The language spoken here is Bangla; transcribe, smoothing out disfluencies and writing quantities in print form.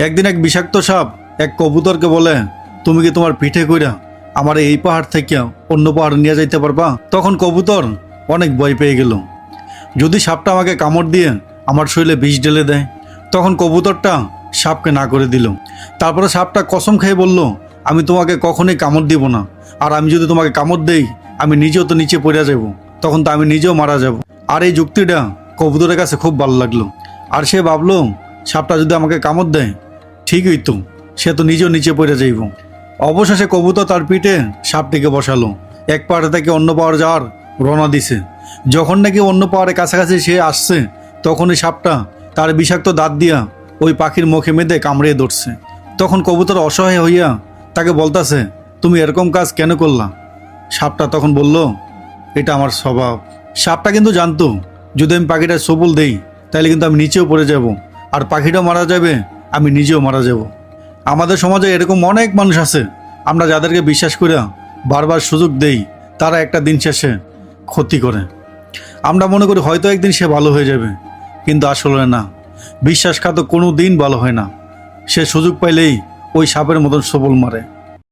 একদিন এক বিষাক্ত সাপ এক কবুতরকে বলে, তুমি কি তোমার পিঠে কইরা আমার এই পাহাড় থেকে অন্য পাহাড় নিয়ে যাইতে পারবা? তখন কবুতর অনেক ভয় পেয়ে গেল, যদি সাপটা আমাকে কামড় দিয়ে আমার শরীরে বিষ ঢেলে দেয়। তখন কবুতরটা সাপকে না করে দিল। তারপরে সাপটা কসম খেয়ে বলল, আমি তোমাকে কখনোই কামড় দিব না, আর আমি যদি তোমাকে কামড় দেই আমি নিজেও তো নিচে পড়ে যাব, তখন তো আমি নিজেও মারা যাব। আর এই যুক্তিটা কবুতরের কাছে খুব ভালো লাগলো, আর সে ভাবলো সাপটা যদি আমাকে কামড় দেয় ঠিকই তো, সে তো নিজেও নিচে পড়ে যাইব। অবশেষে কবুতর তার পিঠে সাপটিকে বসালো, এক পাহাড় থেকে অন্য পাহাড় যাওয়ার রওনা দিছে। যখন নাকি অন্য পাহাড়ের কাছাকাছি সে আসছে, তখনই সাপটা তার বিষাক্ত দাঁত দিয়া ওই পাখির মুখে মেঁধে কামড়িয়ে ধরছে। তখন কবুতর অসহায় হইয়া তাকে বলতাছে, তুমি এরকম কাজ কেন করলা? সাপটা তখন বলল, এটা আমার স্বভাব। সাপটা কিন্তু জানতো যদি আমি পাখিটা সবল দেই তাহলে কিন্তু আমি নিচেও পড়ে যাব, আর পাখিটাও মারা যাবে, আমি নিজেও মারা যাব। আমাদের সমাজে এরকম অনেক মানুষ আছে, আমরা যাদেরকে বিশ্বাস করে বারবার সুযোগ দেই, তারা একটা দিন শেষে ক্ষতি করে। আমরা মনে করি হয়তো একদিন সে ভালো হয়ে যাবে, কিন্তু আসলে না। বিশ্বাসঘাতক কোনো দিন ভালো হয় না, সে সুযোগ পাইলেই ওই সাপের মতন সবল মারে।